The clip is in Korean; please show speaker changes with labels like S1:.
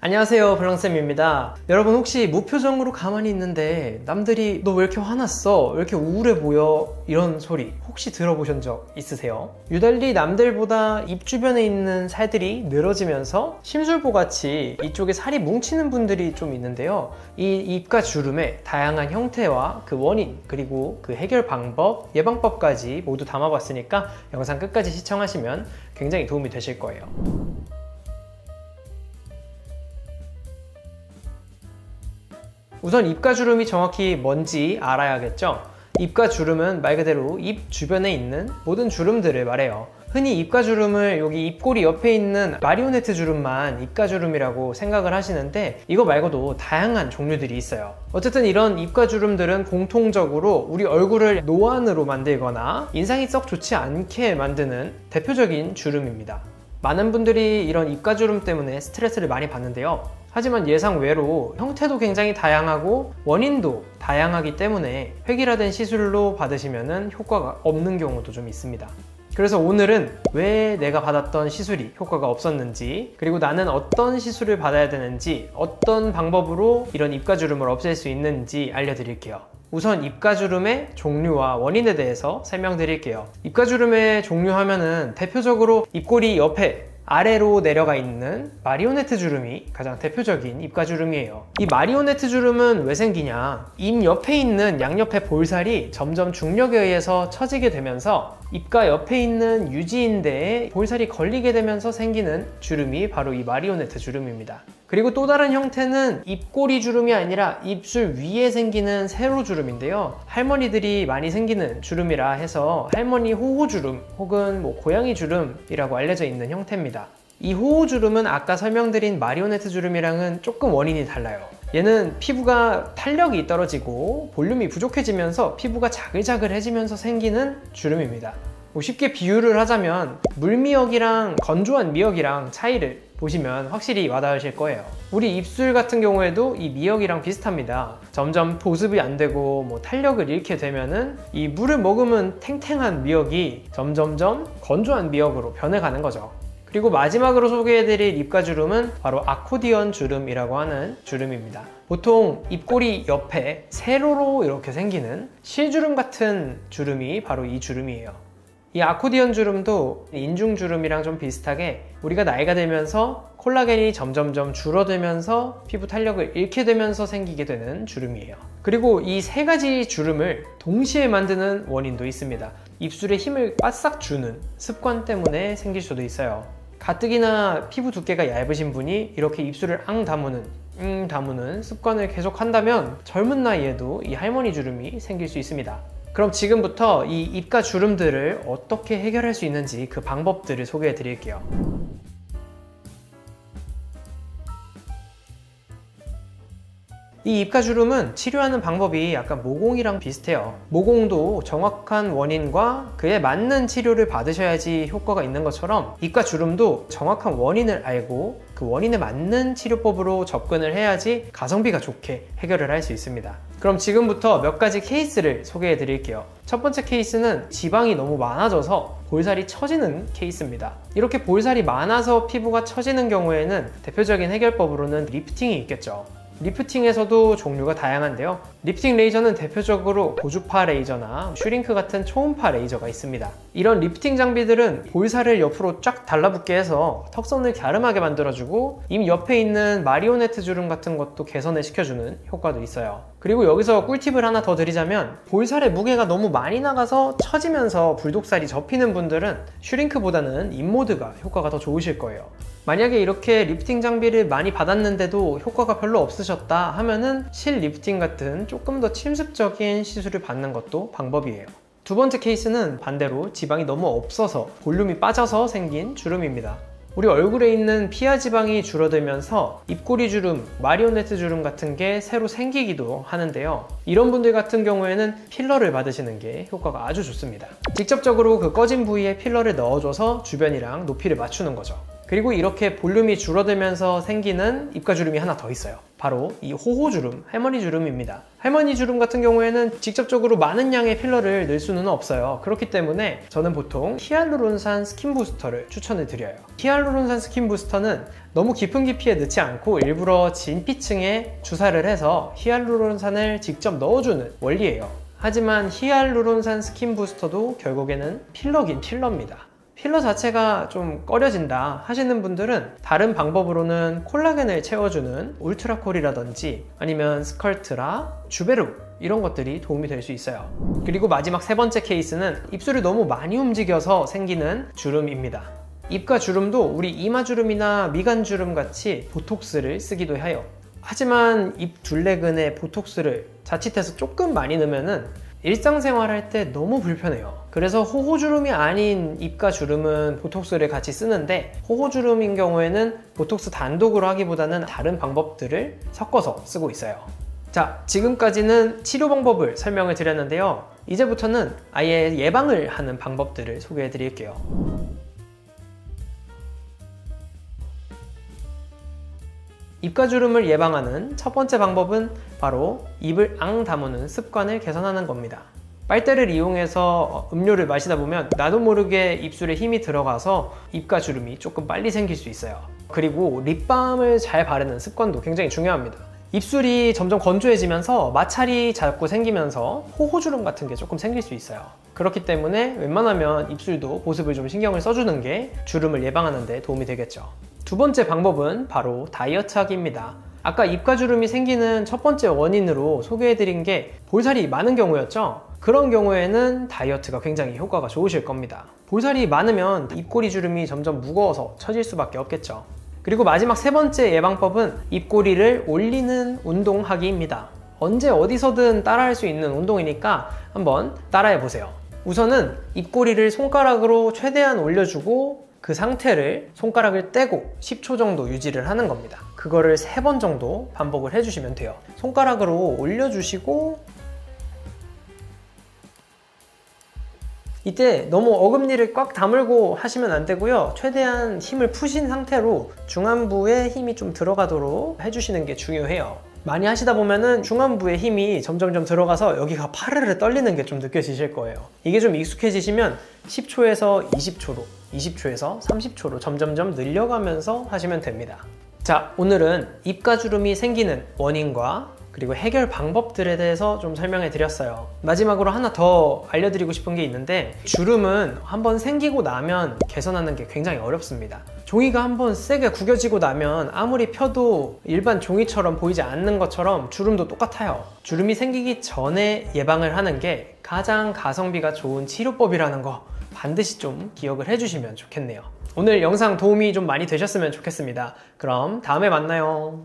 S1: 안녕하세요, 블랑쌤입니다. 여러분 혹시 무표정으로 가만히 있는데 남들이 너 왜 이렇게 화났어? 왜 이렇게 우울해 보여? 이런 소리 혹시 들어보신 적 있으세요? 유달리 남들보다 입 주변에 있는 살들이 늘어지면서 심술보같이 이쪽에 살이 뭉치는 분들이 좀 있는데요. 이 입가 주름의 다양한 형태와 그 원인, 그리고 그 해결 방법, 예방법까지 모두 담아봤으니까 영상 끝까지 시청하시면 굉장히 도움이 되실 거예요. 우선 입가주름이 정확히 뭔지 알아야겠죠? 입가주름은 말 그대로 입 주변에 있는 모든 주름들을 말해요. 흔히 입가주름을 여기 입꼬리 옆에 있는 마리오네트 주름만 입가주름이라고 생각을 하시는데 이거 말고도 다양한 종류들이 있어요. 어쨌든 이런 입가주름들은 공통적으로 우리 얼굴을 노안으로 만들거나 인상이 썩 좋지 않게 만드는 대표적인 주름입니다. 많은 분들이 이런 입가주름 때문에 스트레스를 많이 받는데요. 하지만 예상 외로 형태도 굉장히 다양하고 원인도 다양하기 때문에 획일화된 시술로 받으시면 효과가 없는 경우도 좀 있습니다. 그래서 오늘은 왜 내가 받았던 시술이 효과가 없었는지, 그리고 나는 어떤 시술을 받아야 되는지, 어떤 방법으로 이런 입가주름을 없앨 수 있는지 알려드릴게요. 우선 입가주름의 종류와 원인에 대해서 설명드릴게요. 입가주름의 종류 하면은 대표적으로 입꼬리 옆에 아래로 내려가 있는 마리오네트 주름이 가장 대표적인 입가주름이에요. 이 마리오네트 주름은 왜 생기냐? 입 옆에 있는 양옆의 볼살이 점점 중력에 의해서 처지게 되면서 입가 옆에 있는 유지인대에 볼살이 걸리게 되면서 생기는 주름이 바로 이 마리오네트 주름입니다. 그리고 또 다른 형태는 입꼬리 주름이 아니라 입술 위에 생기는 세로 주름인데요. 할머니들이 많이 생기는 주름이라 해서 할머니 호호 주름 혹은 고양이 주름이라고 알려져 있는 형태입니다. 이 호호 주름은 아까 설명드린 마리오네트 주름이랑은 조금 원인이 달라요. 얘는 피부가 탄력이 떨어지고 볼륨이 부족해지면서 피부가 자글자글해지면서 생기는 주름입니다. 쉽게 비유를 하자면 물미역이랑 건조한 미역이랑 차이를 보시면 확실히 와닿으실 거예요. 우리 입술 같은 경우에도 이 미역이랑 비슷합니다. 점점 보습이 안 되고 탄력을 잃게 되면은 이 물을 머금은 탱탱한 미역이 점점점 건조한 미역으로 변해가는 거죠. 그리고 마지막으로 소개해드릴 입가주름은 바로 아코디언 주름이라고 하는 주름입니다. 보통 입꼬리 옆에 세로로 이렇게 생기는 실주름 같은 주름이 바로 이 주름이에요. 이 아코디언 주름도 인중 주름이랑 좀 비슷하게 우리가 나이가 들면서 콜라겐이 점점점 줄어들면서 피부 탄력을 잃게 되면서 생기게 되는 주름이에요. 그리고 이 세 가지 주름을 동시에 만드는 원인도 있습니다. 입술에 힘을 바싹 주는 습관 때문에 생길 수도 있어요. 가뜩이나 피부 두께가 얇으신 분이 이렇게 입술을 다무는 습관을 계속 한다면 젊은 나이에도 이 할머니 주름이 생길 수 있습니다. 그럼 지금부터 이 입가 주름들을 어떻게 해결할 수 있는지 그 방법들을 소개해 드릴게요. 이 입가주름은 치료하는 방법이 약간 모공이랑 비슷해요. 모공도 정확한 원인과 그에 맞는 치료를 받으셔야지 효과가 있는 것처럼 입가주름도 정확한 원인을 알고 그 원인에 맞는 치료법으로 접근을 해야지 가성비가 좋게 해결을 할 수 있습니다. 그럼 지금부터 몇 가지 케이스를 소개해 드릴게요. 첫 번째 케이스는 지방이 너무 많아져서 볼살이 처지는 케이스입니다. 이렇게 볼살이 많아서 피부가 처지는 경우에는 대표적인 해결법으로는 리프팅이 있겠죠. 리프팅에서도 종류가 다양한데요. 리프팅 레이저는 대표적으로 고주파 레이저나 슈링크 같은 초음파 레이저가 있습니다. 이런 리프팅 장비들은 볼살을 옆으로 쫙 달라붙게 해서 턱선을 갸름하게 만들어주고 입 옆에 있는 마리오네트 주름 같은 것도 개선을 시켜주는 효과도 있어요. 그리고 여기서 꿀팁을 하나 더 드리자면 볼살의 무게가 너무 많이 나가서 처지면서 불독살이 접히는 분들은 슈링크보다는 인모드가 효과가 더 좋으실 거예요. 만약에 이렇게 리프팅 장비를 많이 받았는데도 효과가 별로 없으셨다 하면은 실 리프팅 같은 조금 더 침습적인 시술을 받는 것도 방법이에요. 두 번째 케이스는 반대로 지방이 너무 없어서 볼륨이 빠져서 생긴 주름입니다. 우리 얼굴에 있는 피하 지방이 줄어들면서 입꼬리 주름, 마리오네트 주름 같은 게 새로 생기기도 하는데요. 이런 분들 같은 경우에는 필러를 받으시는 게 효과가 아주 좋습니다. 직접적으로 그 꺼진 부위에 필러를 넣어줘서 주변이랑 높이를 맞추는 거죠. 그리고 이렇게 볼륨이 줄어들면서 생기는 입가주름이 하나 더 있어요. 바로 이 호호주름, 할머니 주름입니다. 할머니 주름 같은 경우에는 직접적으로 많은 양의 필러를 넣을 수는 없어요. 그렇기 때문에 저는 보통 히알루론산 스킨 부스터를 추천을 드려요. 히알루론산 스킨 부스터는 너무 깊은 깊이에 넣지 않고 일부러 진피층에 주사를 해서 히알루론산을 직접 넣어주는 원리예요. 하지만 히알루론산 스킨 부스터도 결국에는 필러긴 필러입니다. 필러 자체가 좀 꺼려진다 하시는 분들은 다른 방법으로는 콜라겐을 채워주는 울트라콜이라든지 아니면 스컬트라, 주베루 이런 것들이 도움이 될 수 있어요. 그리고 마지막 세 번째 케이스는 입술이 너무 많이 움직여서 생기는 주름입니다. 입가 주름도 우리 이마 주름이나 미간 주름 같이 보톡스를 쓰기도 해요. 하지만 입 둘레근에 보톡스를 자칫해서 조금 많이 넣으면은 일상생활 할 때 너무 불편해요. 그래서 호호주름이 아닌 입가 주름은 보톡스를 같이 쓰는데 호호주름인 경우에는 보톡스 단독으로 하기보다는 다른 방법들을 섞어서 쓰고 있어요. 자, 지금까지는 치료 방법을 설명을 드렸는데요. 이제부터는 아예 예방을 하는 방법들을 소개해 드릴게요. 입가주름을 예방하는 첫 번째 방법은 바로 입을 앙 다무는 습관을 개선하는 겁니다. 빨대를 이용해서 음료를 마시다 보면 나도 모르게 입술에 힘이 들어가서 입가주름이 조금 빨리 생길 수 있어요. 그리고 립밤을 잘 바르는 습관도 굉장히 중요합니다. 입술이 점점 건조해지면서 마찰이 자꾸 생기면서 호호주름 같은 게 조금 생길 수 있어요. 그렇기 때문에 웬만하면 입술도 보습을 좀 신경을 써주는 게 주름을 예방하는 데 도움이 되겠죠. 두 번째 방법은 바로 다이어트 하기입니다. 아까 입가주름이 생기는 첫 번째 원인으로 소개해드린 게 볼살이 많은 경우였죠. 그런 경우에는 다이어트가 굉장히 효과가 좋으실 겁니다. 볼살이 많으면 입꼬리 주름이 점점 무거워서 처질 수밖에 없겠죠. 그리고 마지막 세 번째 예방법은 입꼬리를 올리는 운동하기입니다. 언제 어디서든 따라할 수 있는 운동이니까 한번 따라해 보세요. 우선은 입꼬리를 손가락으로 최대한 올려주고 그 상태를 손가락을 떼고 10초 정도 유지를 하는 겁니다. 그거를 3번 정도 반복을 해주시면 돼요. 손가락으로 올려주시고 이때 너무 어금니를 꽉 다물고 하시면 안 되고요. 최대한 힘을 푸신 상태로 중안부에 힘이 좀 들어가도록 해주시는 게 중요해요. 많이 하시다 보면은 중안부에 힘이 점점 들어가서 여기가 파르르 떨리는 게 좀 느껴지실 거예요. 이게 좀 익숙해지시면 10초에서 20초로 20초에서 30초로 점점점 늘려가면서 하시면 됩니다. 자, 오늘은 입가주름이 생기는 원인과 그리고 해결 방법들에 대해서 좀 설명해 드렸어요. 마지막으로 하나 더 알려드리고 싶은 게 있는데 주름은 한번 생기고 나면 개선하는 게 굉장히 어렵습니다. 종이가 한번 세게 구겨지고 나면 아무리 펴도 일반 종이처럼 보이지 않는 것처럼 주름도 똑같아요. 주름이 생기기 전에 예방을 하는 게 가장 가성비가 좋은 치료법이라는 거 반드시 좀 기억을 해주시면 좋겠네요. 오늘 영상 도움이 좀 많이 되셨으면 좋겠습니다. 그럼 다음에 만나요.